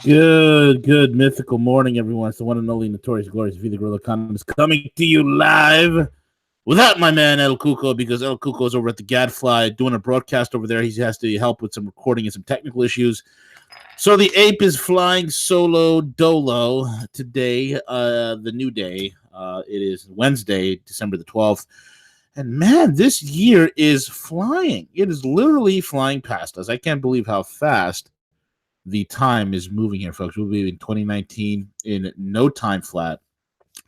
Good mythical morning, everyone. It's the one and only notorious glorious V the Gorilla Condom is coming to you live without my man El Cuco, because El Cuco is over at the Gadfly doing a broadcast over there. He has to help with some recording and some technical issues. So the ape is flying solo dolo today, the new day. It is Wednesday, December the 12th. And man, this year is flying. It is literally flying past us. I can't believe how fast the time is moving here, folks. We'll be in 2019 in no time flat.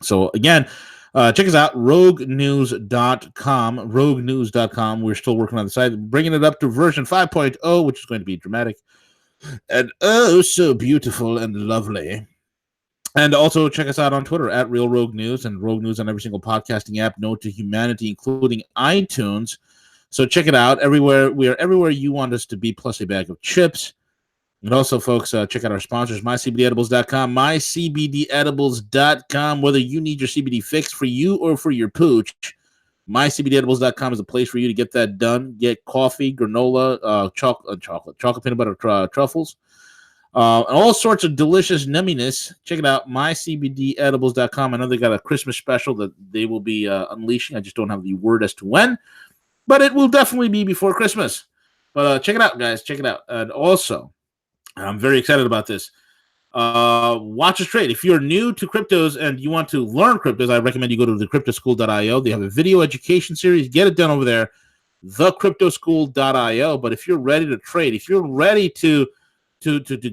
So again, check us out, RogueNews.com, RogueNews.com. We're still working on the site, bringing it up to version 5.0, which is going to be dramatic and oh so beautiful and lovely. And also check us out on Twitter at Real Rogue News, and Rogue News on every single podcasting app known to humanity, including iTunes. So check it out everywhere. We are everywhere you want us to be, plus a bag of chips. And also, folks, check out our sponsors, mycbdedibles.com, mycbdedibles.com. Whether you need your CBD fixed for you or for your pooch, mycbdedibles.com is a place for you to get that done. Get coffee, granola, chocolate peanut butter truffles, and all sorts of delicious numminess. Check it out, mycbdedibles.com. I know they got a Christmas special that they will be unleashing. I just don't have the word as to when, but it will definitely be before Christmas. But check it out, guys. Check it out. And also, I'm very excited about this. Watch us trade. If you're new to cryptos and you want to learn cryptos, I recommend you go to thecryptoschool.io. They have a video education series. Get it done over there, thecryptoschool.io. But if you're ready to trade, if you're ready to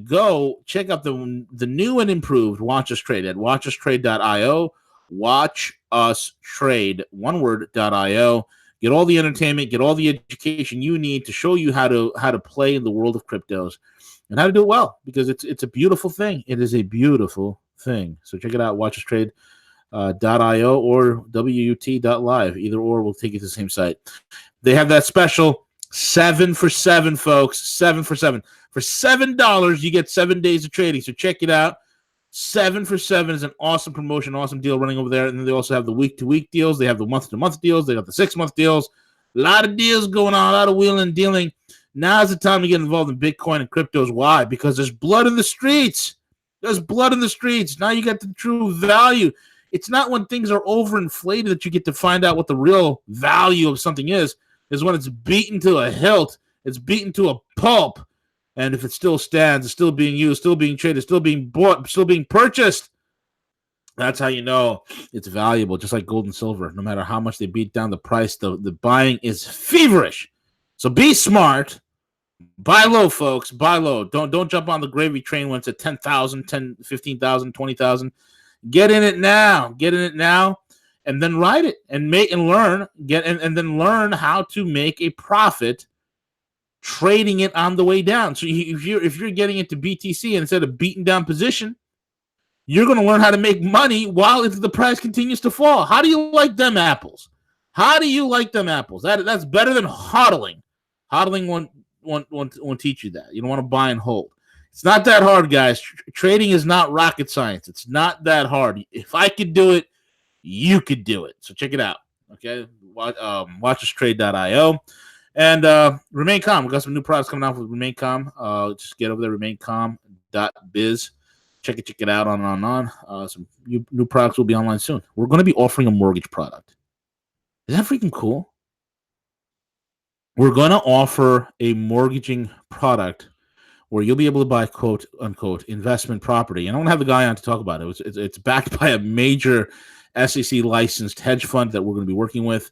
go, check out the new and improved Watch Us Trade at watchustrade.io. Watch Us Trade, one word.io. Get all the entertainment, get all the education you need to show you how to play in the world of cryptos and how to do it well, because it's a beautiful thing. It is a beautiful thing. So check it out, watchustrade.io or wut.live. Either or will take you to the same site. They have that special 7 for 7, folks. 7 for 7. For $7, you get 7 days of trading. So check it out. 7 for 7 is an awesome promotion, awesome deal running over there. And then they also have the week-to-week deals. They have the month-to-month deals. They got the 6-month deals. A lot of deals going on, a lot of wheeling and dealing. Now's the time to get involved in Bitcoin and cryptos. Why? Because there's blood in the streets. There's blood in the streets. Now you get the true value. It's not when things are overinflated that you get to find out what the real value of something is. It's when it's beaten to a hilt. It's beaten to a pulp. And if it still stands, it's still being used, still being traded, still being bought, still being purchased, that's how you know it's valuable, just like gold and silver. No matter how much they beat down the price, the buying is feverish. So be smart. Buy low, folks. Buy low. Don't jump on the gravy train when it's at 10,000, 15,000, 20,000. Get in it now. Get in it now, and then ride it and make and learn. And then learn how to make a profit trading it on the way down. So if you're getting into BTC instead of beating down position, you're going to learn how to make money while the price continues to fall. How do you like them apples? How do you like them apples? That's better than hodling. Hodling won't teach you that. You don't want to buy and hold. It's not that hard, guys. Trading is not rocket science. It's not that hard. If I could do it, you could do it. So check it out. Okay, watchustrade.io. And remain calm. We got some new products coming out with Remain Calm. Just get over there, remaincalm.biz. Check it out on. Some new products will be online soon. We're going to be offering a mortgage product. Is that freaking cool? We're going to offer a mortgaging product where you'll be able to buy, quote unquote, investment property. And I don't have the guy on to talk about it. It's backed by a major SEC licensed hedge fund that we're going to be working with.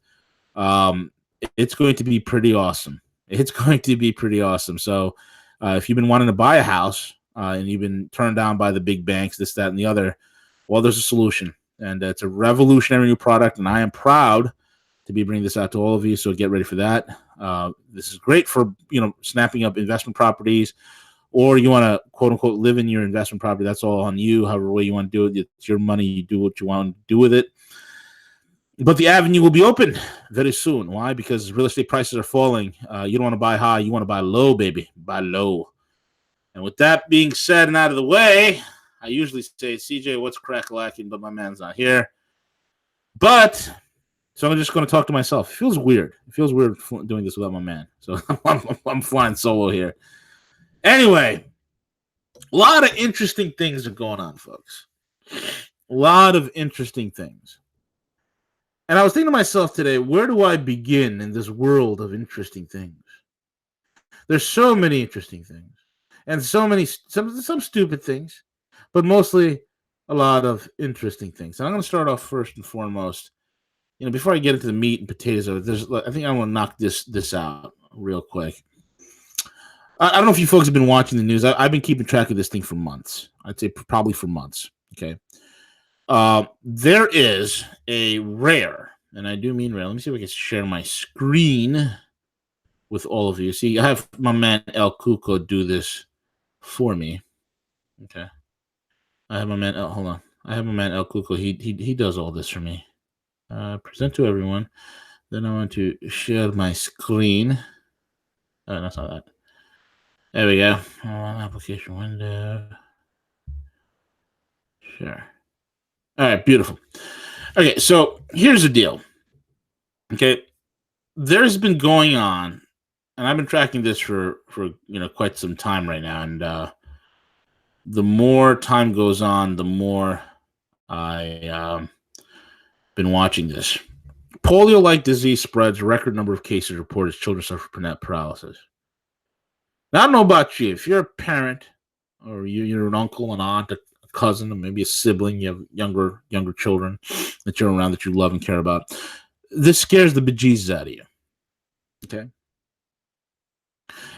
It's going to be pretty awesome. It's going to be pretty awesome. So if you've been wanting to buy a house and you've been turned down by the big banks, this, that, and the other, well, there's a solution. And it's a revolutionary new product, and I am proud to be bringing this out to all of you. So get ready for that. This is great for, snapping up investment properties, or you want to, quote unquote, live in your investment property. That's all on you, however way you want to do it. It's your money. You do what you want to do with it. But the avenue will be open very soon. Why? Because real estate prices are falling. You don't want to buy high. You want to buy low, baby. Buy low. And with that being said and out of the way, I usually say, CJ, what's crack-lacking? But my man's not here. But so I'm just going to talk to myself. It feels weird. It feels weird doing this without my man. So I'm flying solo here. Anyway, A lot of interesting things are going on, folks. A lot of interesting things. And I was thinking to myself today, where do I begin in this world of interesting things? There's so many interesting things, and so many some stupid things, but mostly a lot of interesting things. And I'm going to start off first and foremost. Before I get into the meat and potatoes of it, I think I want to knock this out real quick. I don't know if you folks have been watching the news. I've been keeping track of this thing for months. I'd say probably for months. Okay. There is a rare, and I do mean rare. Let me see if I can share my screen with all of you. See, I have my man El Cuco do this for me. Okay. I have my man El. Hold on. I have my man El Cuco. He does all this for me. Present to everyone. Then I want to share my screen. Oh, that's not that. There we go. Application window. Sure. All right, beautiful. Okay, so here's the deal. Okay, there's been going on, and I've been tracking this for quite some time right now, and the more time goes on, the more I been watching this. Polio-like disease spreads. Record number of cases reported. Children suffer from paralysis. Now, I don't know about you. If you're a parent, or you're an uncle, an aunt, a cousin, or maybe a sibling, you have younger children that you're around that you love and care about, this scares the bejesus out of you. Okay?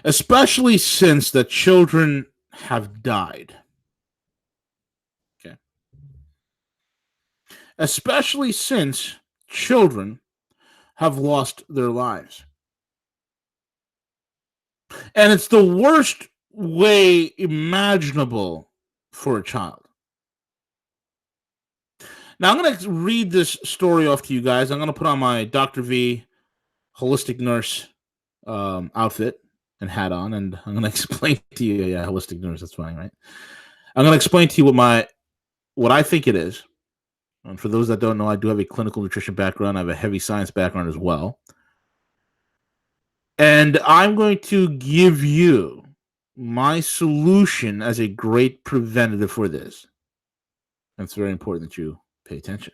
Especially since the children have died. Okay? Especially since children have lost their lives. And it's the worst way imaginable for a child. Now, I'm going to read this story off to you guys. I'm going to put on my Dr. V holistic nurse outfit and hat on, and I'm going to explain to you. Yeah, holistic nurse, that's fine, right? I'm going to explain to you what I think it is. And for those that don't know, I do have a clinical nutrition background. I have a heavy science background as well. And I'm going to give you my solution as a great preventative for this. And it's very important that you pay attention.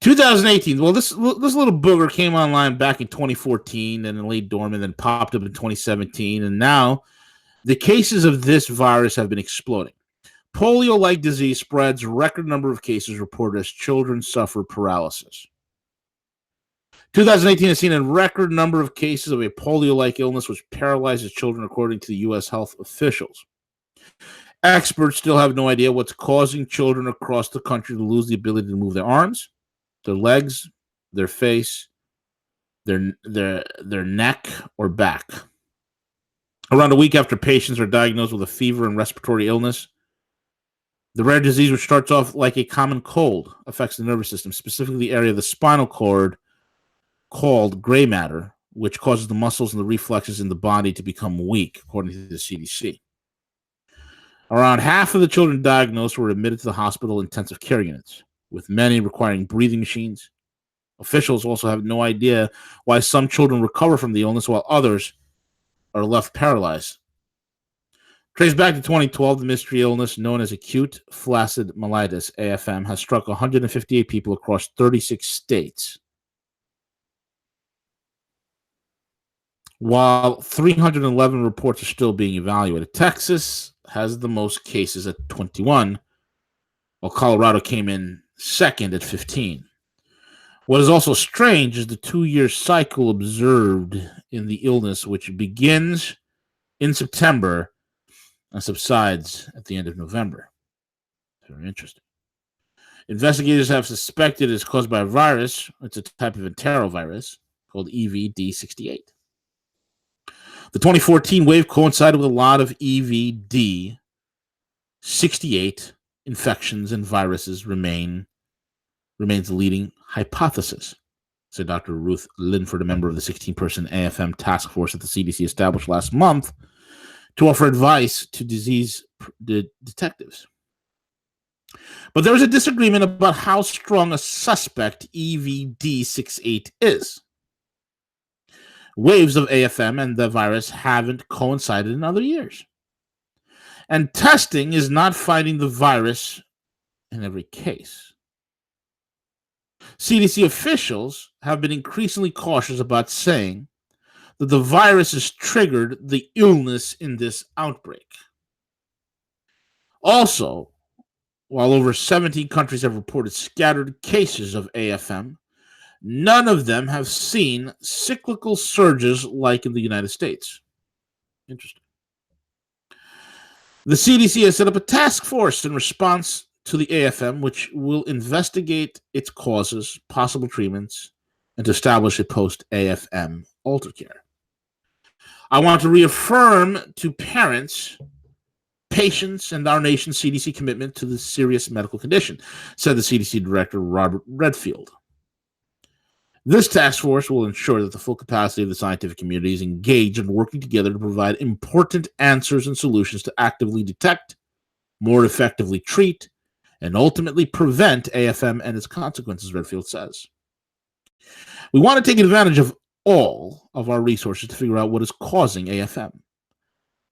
2018. Well, this little booger came online back in 2014 and then lay dormant, then popped up in 2017. And now the cases of this virus have been exploding. Polio-like disease spreads. Record number of cases reported as children suffer paralysis. 2018 has seen a record number of cases of a polio-like illness which paralyzes children, according to the U.S. health officials. Experts still have no idea what's causing children across the country to lose the ability to move their arms, their legs, their face, their neck, or back. Around a week after patients are diagnosed with a fever and respiratory illness, the rare disease, which starts off like a common cold, affects the nervous system, specifically the area of the spinal cord called gray matter, which causes the muscles and the reflexes in the body to become weak, according to the CDC. Around half of the children diagnosed were admitted to the hospital intensive care units, with many requiring breathing machines. Officials also have no idea why some children recover from the illness while others are left paralyzed. Traced back to 2012, the mystery illness known as acute flaccid myelitis, AFM, has struck 158 people across 36 states, while 311 reports are still being evaluated. Texas has the most cases at 21, while Colorado came in second at 15. What is also strange is the 2-year cycle observed in the illness, which begins in September and subsides at the end of November. Very interesting. Investigators have suspected it's caused by a virus. It's a type of enterovirus called EVD68. The 2014 wave coincided with a lot of EVD68 infections, and viruses remains the leading hypothesis, said Dr. Ruth Linford, a member of the 16-person AFM task force that the CDC established last month to offer advice to disease detectives. But there is a disagreement about how strong a suspect EVD68 is. Waves of AFM and the virus haven't coincided in other years. And testing is not finding the virus in every case. CDC officials have been increasingly cautious about saying that the virus has triggered the illness in this outbreak. Also, while over 17 countries have reported scattered cases of AFM, none of them have seen cyclical surges like in the United States. Interesting. The CDC has set up a task force in response to the AFM, which will investigate its causes, possible treatments, and to establish a post-AFM alter care. I want to reaffirm to parents, patients, and our nation's CDC commitment to this serious medical condition, said the CDC Director Robert Redfield. This task force will ensure that the full capacity of the scientific community is engaged in working together to provide important answers and solutions to actively detect, more effectively treat, and ultimately prevent AFM and its consequences, Redfield says. We want to take advantage of all of our resources to figure out what is causing AFM,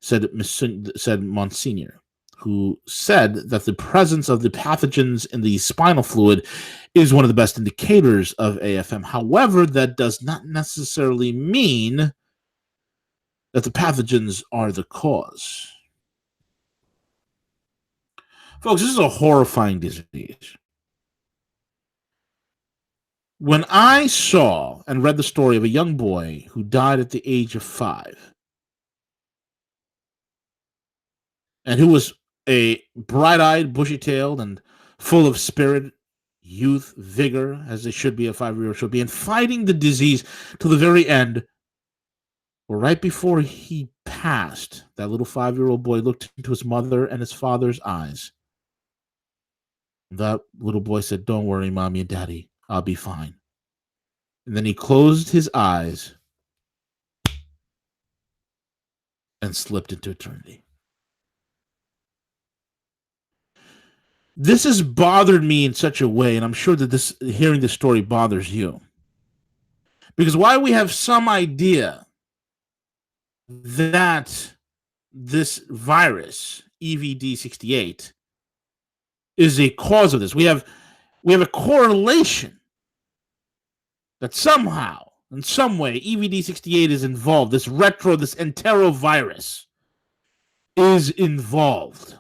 said Monsignor, who said that the presence of the pathogens in the spinal fluid is one of the best indicators of AFM. However, that does not necessarily mean that the pathogens are the cause. Folks, this is a horrifying disease. When I saw and read the story of a young boy who died at the age of 5, and who was a bright-eyed, bushy-tailed, and full of spirit, youth, vigor, as they should be, a 5-year-old should be, and fighting the disease to the very end, well, right before he passed, that little 5-year-old boy looked into his mother and his father's eyes. That little boy said, "Don't worry, Mommy and Daddy, I'll be fine." And then he closed his eyes and slipped into eternity. This has bothered me in such a way, and I'm sure that hearing this story bothers you. Because while we have some idea that this virus, EVD68, is a cause of this, we have a correlation that somehow, in some way, EVD68 is involved. This enterovirus is involved.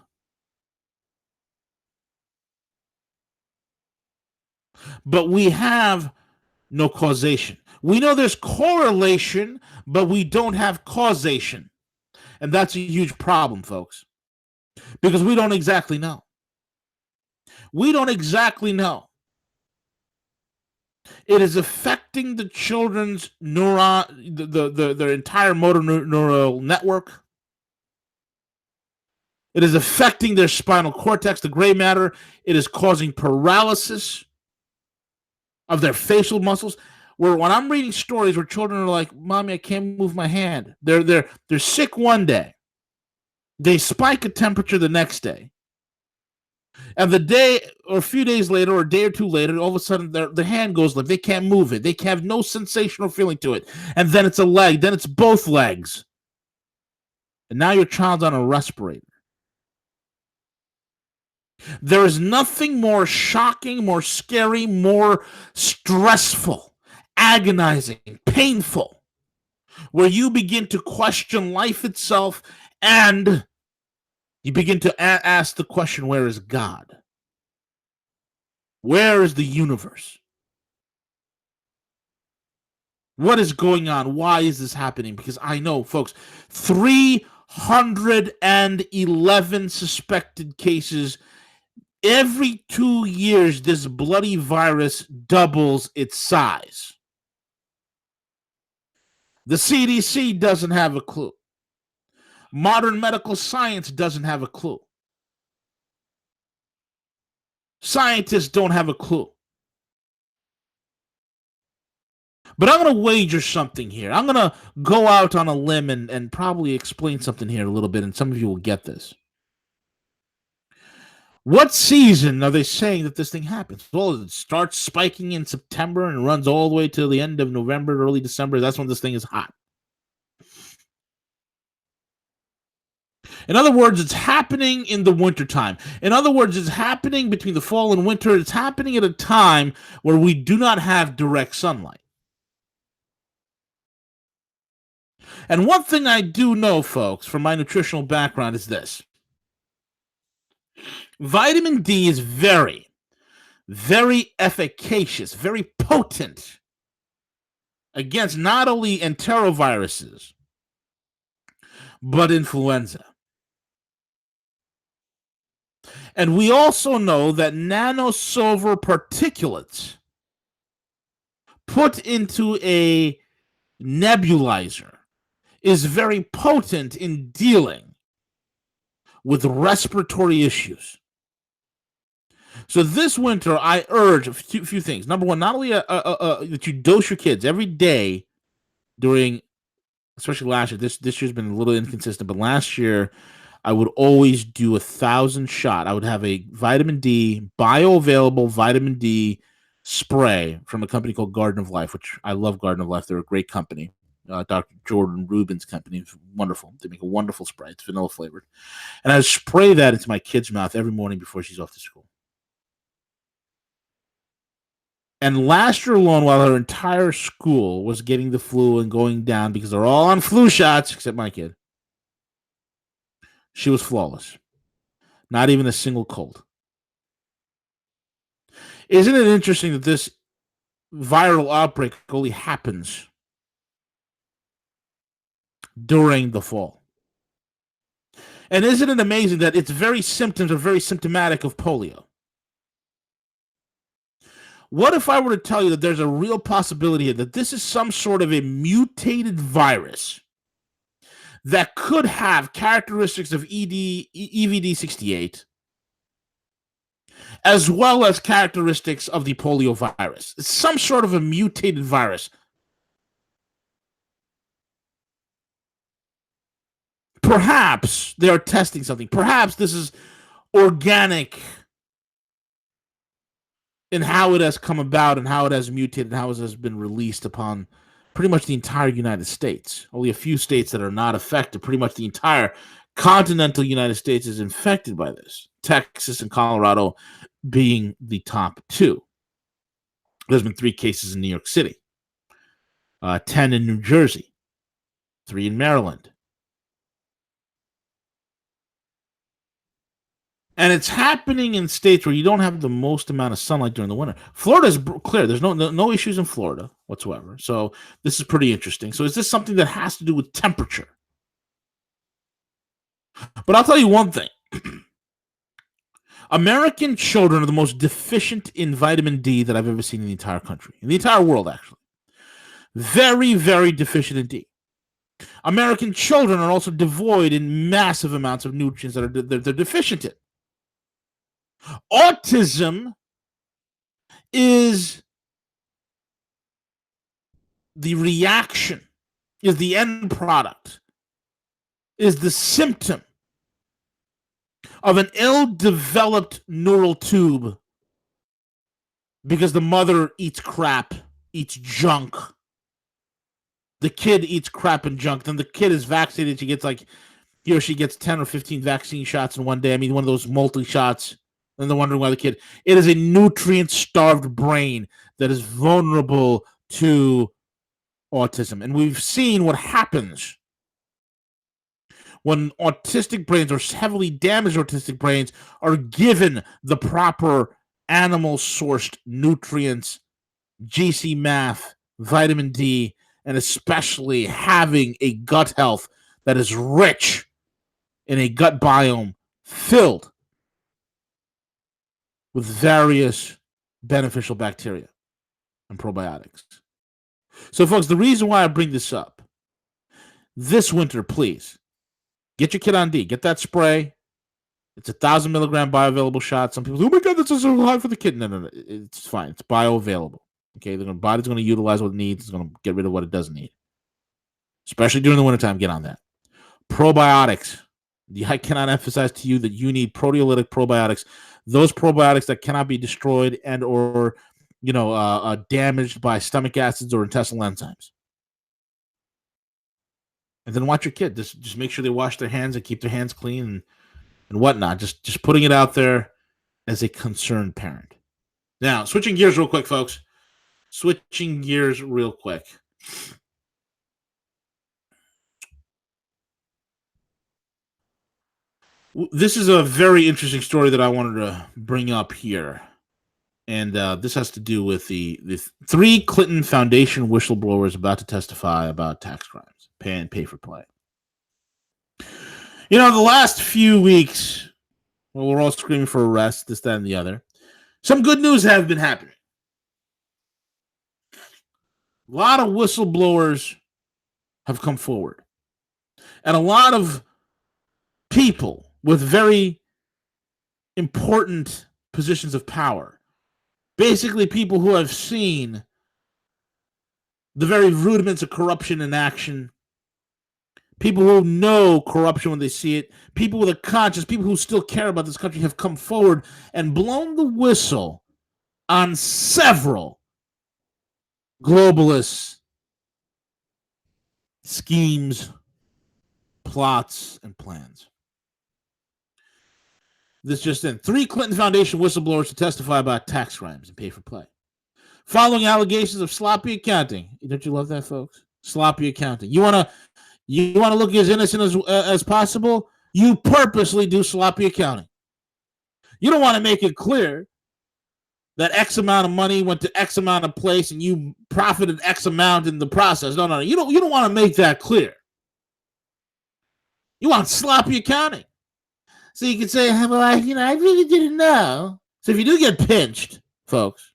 But we have no causation. We know there's correlation, but we don't have causation. And that's a huge problem, folks, because we don't exactly know. We don't exactly know. It is affecting the children's their entire motor neural network. It is affecting their spinal cortex, the gray matter. It is causing paralysis of their facial muscles. Where when I'm reading stories where children are like, "Mommy, I can't move my hand." They're sick one day. They spike a temperature the next day. And the day or a few days later or a day or two later, all of a sudden the hand goes limp. They can't move it. They have no sensation or feeling to it. And then it's a leg. Then it's both legs. And now your child's on a respirator. There is nothing more shocking, more scary, more stressful, agonizing, painful, where you begin to question life itself and you begin to ask the question, where is God? Where is the universe? What is going on? Why is this happening? Because I know, folks, 311 suspected cases. Every 2 years, this bloody virus doubles its size. The CDC doesn't have a clue. Modern medical science doesn't have a clue. Scientists don't have a clue. But I'm going to wager something here. I'm going to go out on a limb and probably explain something here a little bit, and some of you will get this. What season are they saying that this thing happens? Well, it starts spiking in September and runs all the way to the end of November, early December. That's when this thing is hot. In other words, it's happening in the wintertime. In other words, it's happening between the fall and winter. It's happening at a time where we do not have direct sunlight. And one thing I do know, folks, from my nutritional background is this. Vitamin D is very, very efficacious, very potent against not only enteroviruses, but influenza. And we also know that nanosilver particulates put into a nebulizer is very potent in dealing with respiratory issues. So this winter, I urge a few things. Number one, not only that you dose your kids every day during, especially last year. This year's been a little inconsistent, but last year I would always do 1,000 shot. I would have a vitamin D, bioavailable vitamin D spray from a company called Garden of Life, which I love. Garden of Life, they're a great company. Dr. Jordan Rubin's company is wonderful. They make a wonderful spray. It's vanilla flavored, and I would spray that into my kid's mouth every morning before she's off to school. And last year alone, while her entire school was getting the flu and going down because they're all on flu shots, except my kid, she was flawless. Not even a single cold. Isn't it interesting that this viral outbreak only happens during the fall? And isn't it amazing that its very symptoms are very symptomatic of polio? What if I were to tell you that there's a real possibility here that this is some sort of a mutated virus that could have characteristics of EVD68 as well as characteristics of the polio virus? It's some sort of a mutated virus. Perhaps they are testing something. Perhaps this is organic in how it has come about and how it has mutated and how it has been released upon pretty much the entire United States. Only a few states that are not affected. Pretty much the entire continental United States is infected by this. Texas and Colorado being the top two. There's been 3 cases in New York City, 10 in New Jersey, 3 in Maryland. And it's happening in states where you don't have the most amount of sunlight during the winter. Florida is clear. There's no issues in Florida whatsoever. So this is pretty interesting. So is this something that has to do with temperature? But I'll tell you one thing. American children are the most deficient in vitamin D that I've ever seen in the entire country. In the entire world, actually. Very, very deficient in D. American children are also devoid in massive amounts of nutrients that they're deficient in. Autism is the reaction, is the end product, is the symptom of an ill-developed neural tube because the mother eats crap, eats junk. The kid eats crap and junk. Then the kid is vaccinated. He or she gets 10 or 15 vaccine shots in one day. I mean, one of those multi-shots. And they're wondering why the kid. It is a nutrient-starved brain that is vulnerable to autism. And we've seen what happens when autistic brains or heavily damaged autistic brains are given the proper animal-sourced nutrients, GC math, vitamin D, and especially having a gut health that is rich in a gut biome filled with various beneficial bacteria and probiotics. So, folks, the reason why I bring this up, this winter, please, get your kid on D. Get that spray. It's 1,000 milligram bioavailable shot. Some people say, oh my God, this is so high for the kid. No. It's fine. It's bioavailable. Okay, the body's going to utilize what it needs. It's going to get rid of what it doesn't need. Especially during the wintertime, get on that. Probiotics. I cannot emphasize to you that you need proteolytic probiotics. Those probiotics that cannot be destroyed and or damaged by stomach acids or intestinal enzymes. And then watch your kid. Just make sure they wash their hands and keep their hands clean and whatnot. Just putting it out there as a concerned parent. Now, switching gears real quick, folks. Switching gears real quick. This is a very interesting story that I wanted to bring up here. And this has to do with the 3 Clinton Foundation whistleblowers about to testify about tax crimes, pay for play. You know, the last few weeks, well, we're all screaming for arrests, this, that, and the other. Some good news have been happening. A lot of whistleblowers have come forward. And a lot of people with very important positions of power, basically people who have seen the very rudiments of corruption in action, people who know corruption when they see it, people with a conscience, people who still care about this country have come forward and blown the whistle on several globalist schemes, plots, and plans. This just in. 3 Clinton Foundation whistleblowers to testify about tax crimes and pay for play. Following allegations of sloppy accounting. Don't you love that, folks? Sloppy accounting. You want to look as innocent as possible? You purposely do sloppy accounting. You don't want to make it clear that X amount of money went to X amount of place and you profited X amount in the process. No. You don't want to make that clear. You want sloppy accounting. So you can say, well, I really didn't know. So if you do get pinched, folks,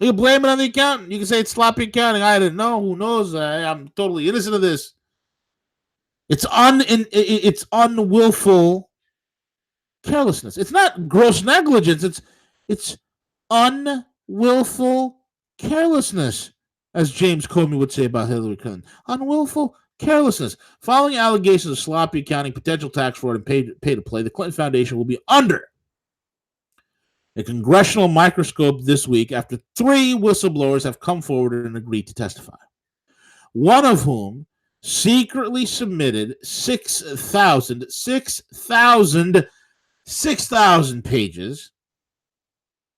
you can blame it on the accountant. You can say it's sloppy accounting. I didn't know. Who knows? I'm totally innocent of this. It's unwillful carelessness. It's not gross negligence. It's unwillful carelessness, as James Comey would say about Hillary Clinton. Unwillful carelessness. Following allegations of sloppy accounting, potential tax fraud, and pay to play, the Clinton Foundation will be under a congressional microscope this week after 3 whistleblowers have come forward and agreed to testify. One of whom secretly submitted 6,000 pages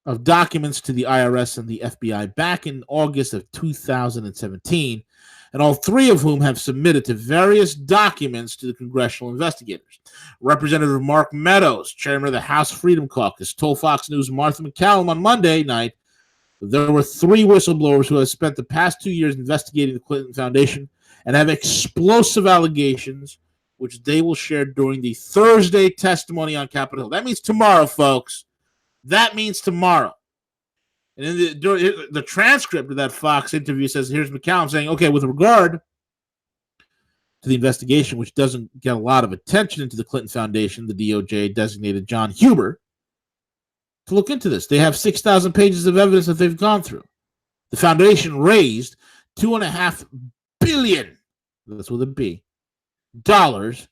of documents to the IRS and the FBI back in August of 2017, and all 3 of whom have submitted to various documents to the congressional investigators. Representative Mark Meadows, chairman of the House Freedom Caucus, told Fox News' Martha McCallum on Monday night that there were 3 whistleblowers who have spent the past 2 years investigating the Clinton Foundation and have explosive allegations, which they will share during the Thursday testimony on Capitol Hill. That means tomorrow, folks. That means tomorrow. And in the transcript of that Fox interview says, here's McCallum saying, okay, with regard to the investigation, which doesn't get a lot of attention into the Clinton Foundation, the DOJ designated John Huber to look into this. They have 6,000 pages of evidence that they've gone through. The foundation raised $2.5 billion, that's with a B, dollars,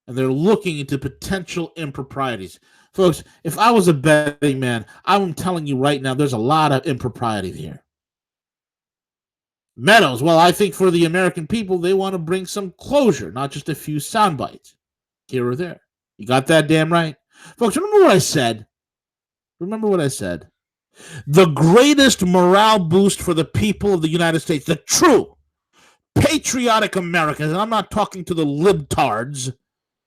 and they're looking into potential improprieties. Folks, if I was a betting man, I'm telling you right now, there's a lot of impropriety here. Meadows, well, I think for the American people, they want to bring some closure, not just a few sound bites here or there. You got that damn right. Folks, remember what I said? The greatest morale boost for the people of the United States, the true patriotic Americans, and I'm not talking to the libtards,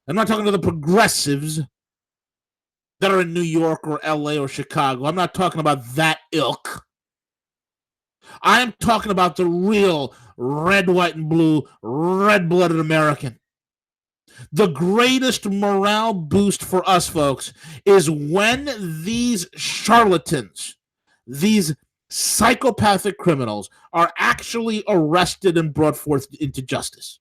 I'm not talking to the progressives that are in New York or LA or Chicago. I'm not talking about that ilk. I'm talking about the real red, white, and blue, red-blooded American. The greatest morale boost for us, folks, is when these charlatans, these psychopathic criminals, are actually arrested and brought forth into justice.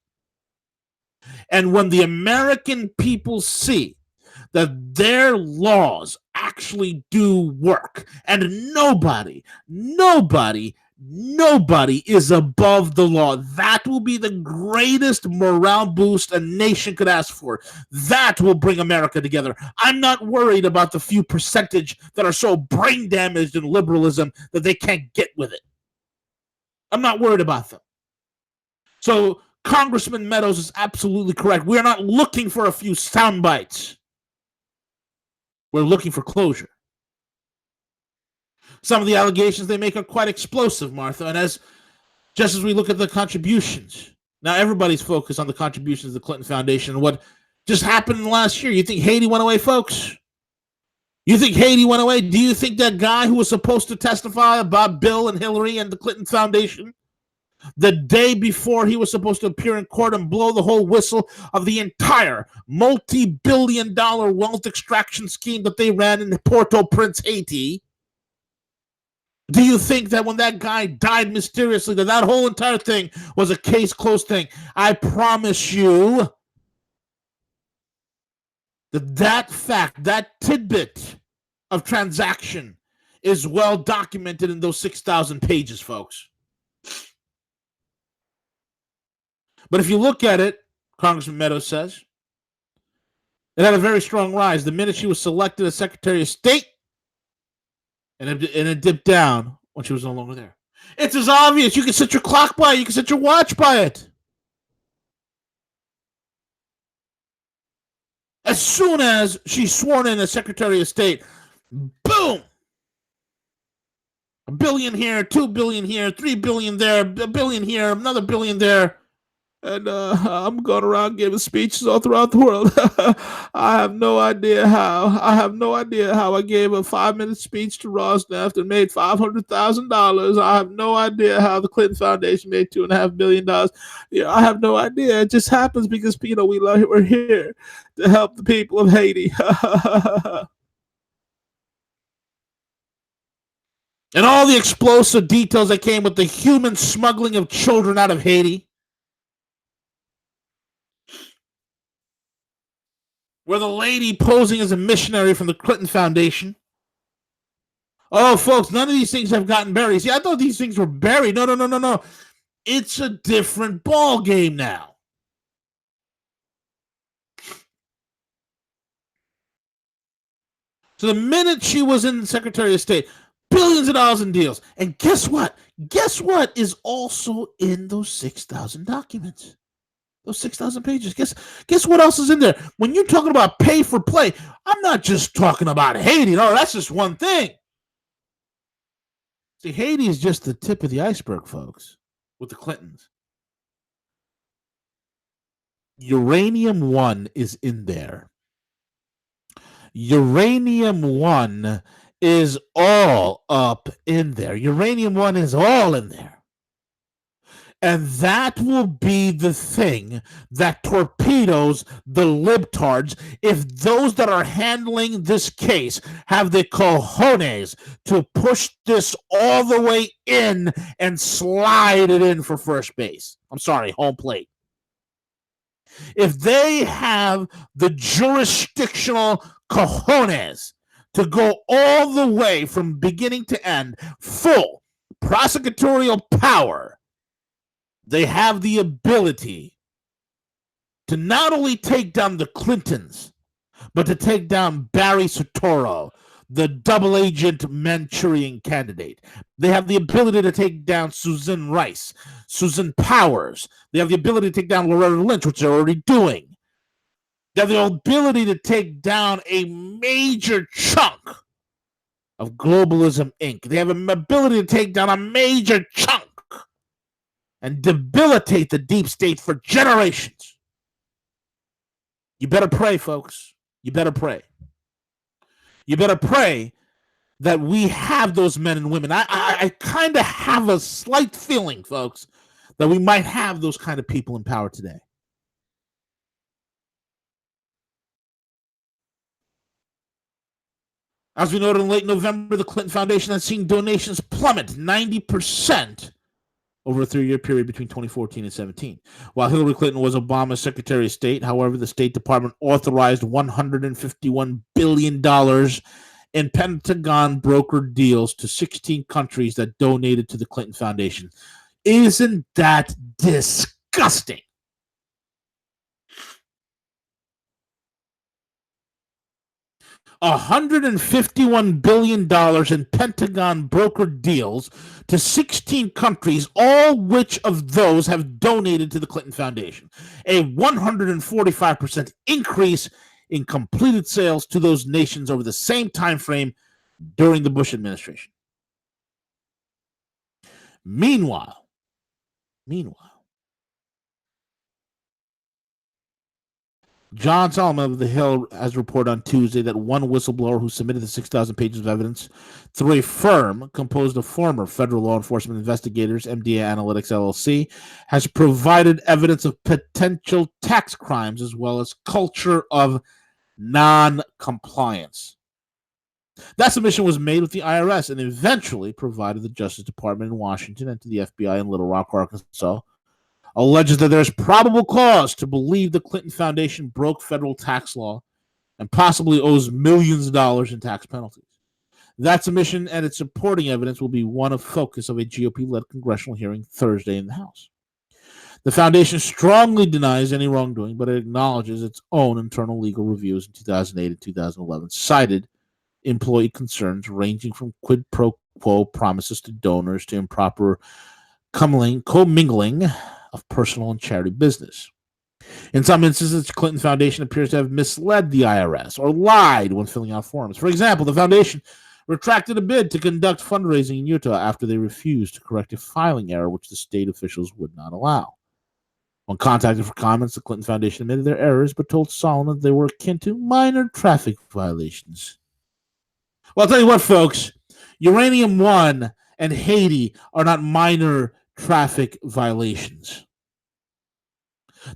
And when the American people see that their laws actually do work and nobody is above the law, that will be the greatest morale boost a nation could ask for. That will bring America together. I'm not worried about the few percentage that are so brain damaged in liberalism that they can't get with it. I'm not worried about them. So Congressman Meadows is absolutely correct. We are not looking for a few sound bites. We're looking for closure. Some of the allegations they make are quite explosive, Martha, and just as we look at the contributions, now everybody's focused on the contributions of the Clinton Foundation and what just happened last year. You think Haiti went away, folks? You think Haiti went away? Do you think that guy who was supposed to testify about Bill and Hillary and the Clinton Foundation, the day before he was supposed to appear in court and blow the whole whistle of the entire multi-billion-dollar wealth extraction scheme that they ran in Port-au-Prince, Haiti, do you think that when that guy died mysteriously, that whole entire thing was a case closed thing? I promise you that fact, that tidbit of transaction is well documented in those 6,000 pages, folks. But if you look at it, Congressman Meadows says, it had a very strong rise the minute she was selected as Secretary of State, and it dipped down when she was no longer there. It's as obvious. You can set your clock by it. You can set your watch by it. As soon as she's sworn in as Secretary of State, boom! $1 billion here, $2 billion here, $3 billion there, $1 billion here, another $1 billion there. And I'm going around giving speeches all throughout the world. I have no idea how. I gave a 5-minute speech to Rosneft and made $500,000. I have no idea how the Clinton Foundation made $2.5 billion. I have no idea. It just happens because we're here to help the people of Haiti. And all the explosive details that came with the human smuggling of children out of Haiti. Where the lady posing as a missionary from the Clinton Foundation. Oh, folks, none of these things have gotten buried. See, I thought these things were buried. No. It's a different ball game now. So the minute she was in the Secretary of State, billions of dollars in deals. And guess what? Guess what is also in those 6,000 documents? Those 6,000 pages. Guess what else is in there? When you're talking about pay for play, I'm not just talking about Haiti. No, that's just one thing. See, Haiti is just the tip of the iceberg, folks, with the Clintons. Uranium One is in there. Uranium One is all up in there. Uranium One is all in there. And that will be the thing that torpedoes the libtards if those that are handling this case have the cojones to push this all the way in and slide it in for first base. I'm sorry, home plate. If they have the jurisdictional cojones to go all the way from beginning to end, full prosecutorial power, they have the ability to not only take down the Clintons, but to take down Barry Soetoro, the double agent Manchurian candidate. They have the ability to take down Susan Rice, Susan Powers. They have the ability to take down Loretta Lynch, which they're already doing. They have the ability to take down a major chunk of Globalism Inc. They have an ability to take down a major chunk and debilitate the deep state for generations. You better pray, folks. You better pray. You better pray that we have those men and women. I kind of have a slight feeling, folks, that we might have those kind of people in power today. As we noted in late November, the Clinton Foundation has seen donations plummet 90% over a 3-year period between 2014 and 17. While Hillary Clinton was Obama's Secretary of State, however, the State Department authorized $151 billion in Pentagon brokered deals to 16 countries that donated to the Clinton Foundation. Isn't that disgusting? $151 billion in Pentagon brokered deals to 16 countries, all which of those have donated to the Clinton Foundation. A 145% increase in completed sales to those nations over the same time frame during the Bush administration. Meanwhile, John Solomon of The Hill has reported on Tuesday that one whistleblower who submitted the 6,000 pages of evidence through a firm composed of former federal law enforcement investigators, MDA Analytics LLC, has provided evidence of potential tax crimes as well as culture of non-compliance. That submission was made with the IRS and eventually provided the Justice Department in Washington and to the FBI in Little Rock, Arkansas, alleges that there's probable cause to believe the Clinton Foundation broke federal tax law and possibly owes millions of dollars in tax penalties. That submission and its supporting evidence will be one of focus of a GOP-led congressional hearing Thursday in the House. The foundation strongly denies any wrongdoing, but it acknowledges its own internal legal reviews in 2008 and 2011 cited employee concerns ranging from quid pro quo promises to donors to improper commingling of personal and charity business. In some instances, the Clinton Foundation appears to have misled the IRS or lied when filling out forms. For example, the foundation retracted a bid to conduct fundraising in Utah after they refused to correct a filing error which the state officials would not allow. When contacted for comments, the Clinton Foundation admitted their errors but told Solomon they were akin to minor traffic violations. Well, I'll tell you what, folks, Uranium One and Haiti are not minor traffic violations.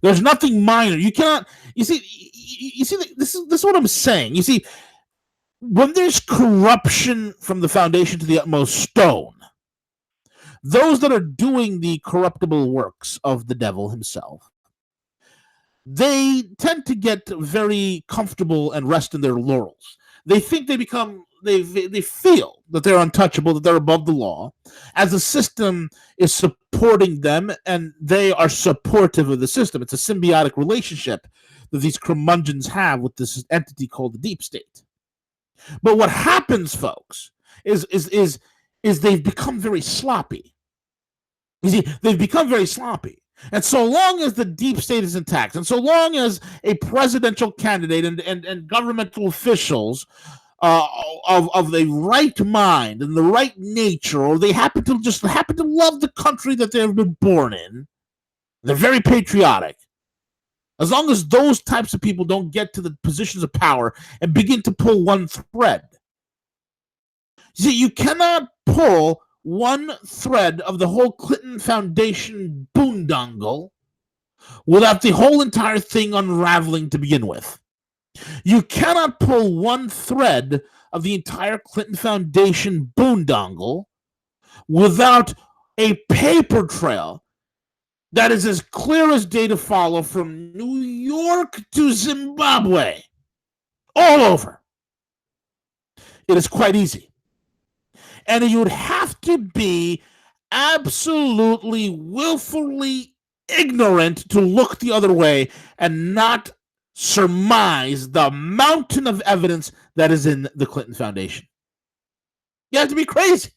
There's nothing minor. You cannot. You see. This is what I'm saying. You see, when there's corruption from the foundation to the utmost stone, those that are doing the corruptible works of the devil himself, they tend to get very comfortable and rest in their laurels. They think they feel that they're untouchable, that they're above the law, as the system is supporting them and they are supportive of the system. It's a symbiotic relationship that these curmudgeons have with this entity called the deep state. But what happens, folks, is they've become very sloppy. You see, they've become very sloppy. And so long as the deep state is intact, and so long as a presidential candidate and governmental officials of the right mind and the right nature, or they happen to love the country that they've been born in, they're very patriotic. As long as those types of people don't get to the positions of power and begin to pull one thread. See, you cannot pull one thread of the whole Clinton Foundation boondoggle without the whole entire thing unraveling to begin with. You cannot pull one thread of the entire Clinton Foundation boondoggle without a paper trail that is as clear as day to follow from New York to Zimbabwe, all over. It is quite easy. And you would have to be absolutely willfully ignorant to look the other way and not surmise the mountain of evidence that is in the Clinton Foundation. You have to be crazy.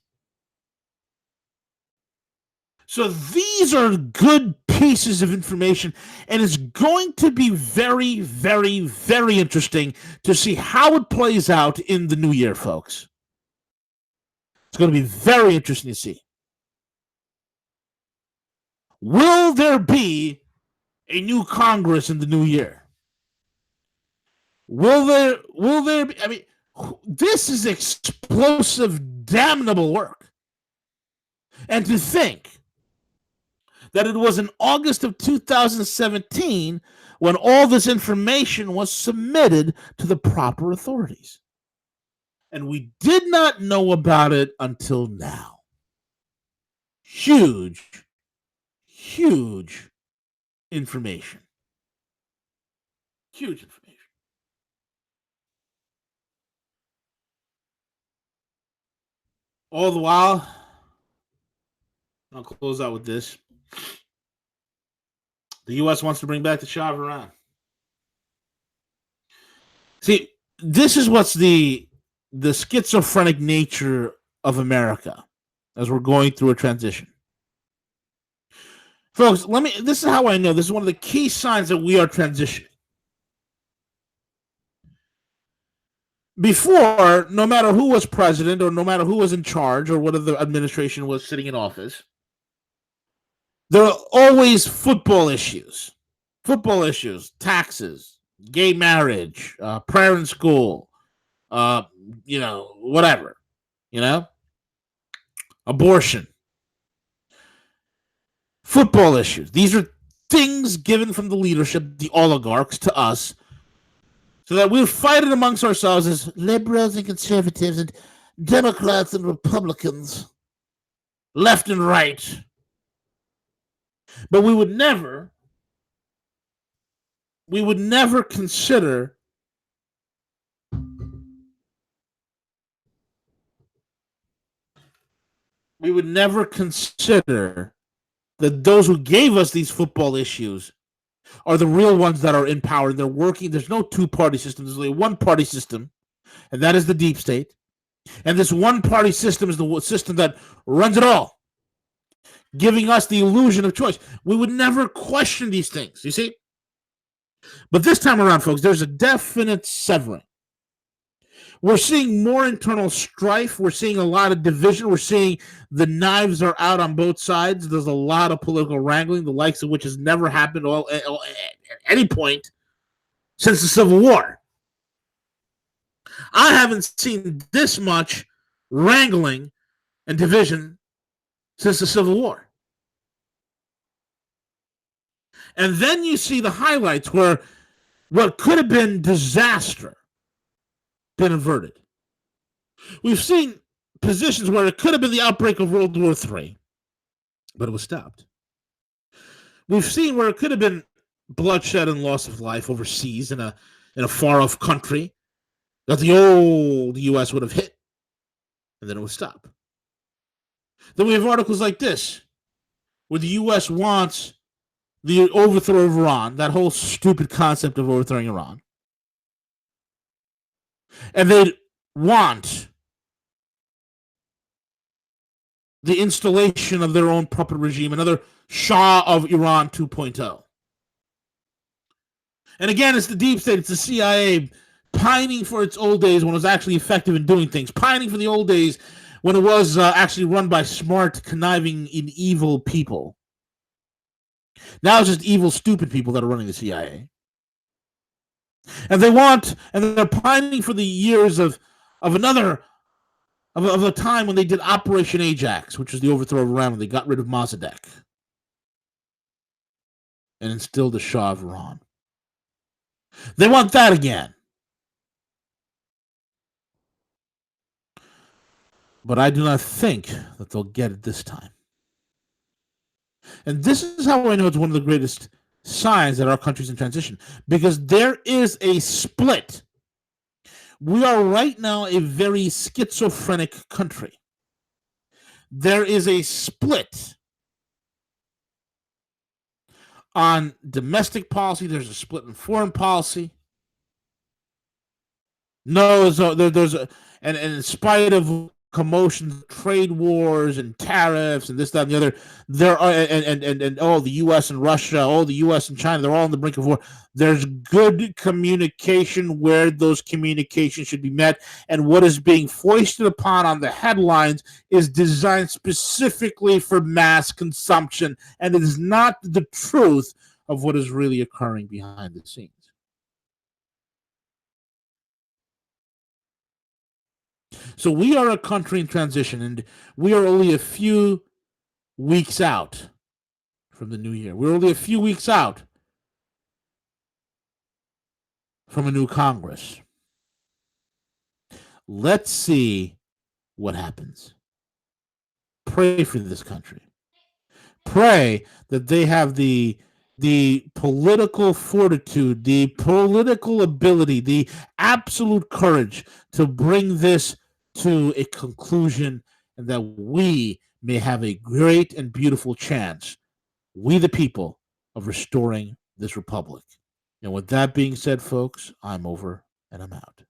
So these are good pieces of information, and it's going to be very, very, very interesting to see how it plays out in the new year, folks. It's going to be very interesting to see. Will there be a new Congress in the new year? Will there be? I mean, this is explosive, damnable work. And to think that it was in August of 2017 when all this information was submitted to the proper authorities. And we did not know about it until now. Huge, huge information. Huge information. All the while, I'll close out with this. The U.S. wants to bring back the Shah of Iran. See, This is what's the schizophrenic nature of America as we're going through a transition. Folks, this is how I know. This is one of the key signs that we are transitioning. Before, no matter who was president or no matter who was in charge or whether the administration was sitting in office, there are always football issues, taxes, gay marriage, prayer in school, whatever, abortion, football issues. These are things given from the leadership, the oligarchs, to us, so that we're fighting amongst ourselves as liberals and conservatives and Democrats and Republicans, left and right. But we would never consider that those who gave us these football issues are the real ones that are in power. They're working. There's no two-party system. There's only a one-party system, and that is the deep state. And this one-party system is the system that runs it all, giving us the illusion of choice. We would never question these things, you see? But this time around, folks, there's a definite severing. We're seeing more internal strife. We're seeing a lot of division. We're seeing the knives are out on both sides. There's a lot of political wrangling, the likes of which has never happened at any point since the Civil War. I haven't seen this much wrangling and division since the Civil War. And then you see the highlights where what could have been disaster been averted. We've seen positions where it could have been the outbreak of World War III, but it was stopped. We've seen where it could have been bloodshed and loss of life overseas in a far-off country that the old U.S. would have hit, and then it would stop. Then we have articles like this, where the U.S. wants the overthrow of Iran, that whole stupid concept of overthrowing Iran. And they want the installation of their own puppet regime, another Shah of Iran 2.0. And again, it's the deep state, it's the CIA pining for its old days when it was actually effective in doing things, pining for the old days when it was actually run by smart, conniving, and evil people. Now it's just evil, stupid people that are running the CIA. And they're pining for the years of a time when they did Operation Ajax, which was the overthrow of Iran, when they got rid of Mossadegh and instilled the Shah of Iran. They want that again. But I do not think that they'll get it this time. And this is how I know it's one of the greatest signs that our country's in transition, because there is a split. We are right now a very schizophrenic country. There is a split on domestic policy. There's a split in foreign policy. And in spite of commotions, trade wars and tariffs and this, that, and the other, there are the U.S. and Russia, the U.S. and China, they're all on the brink of war. There's good communication where those communications should be met, and what is being foisted upon on the headlines is designed specifically for mass consumption, and it is not the truth of what is really occurring behind the scenes. So we are a country in transition, and we are only a few weeks out from the new year. We're only a few weeks out from a new Congress. Let's see what happens. Pray for this country. Pray that they have the political fortitude, the political ability, the absolute courage to bring this to a conclusion, and that we may have a great and beautiful chance, we the people, of restoring this republic. And with that being said, folks, I'm over and I'm out.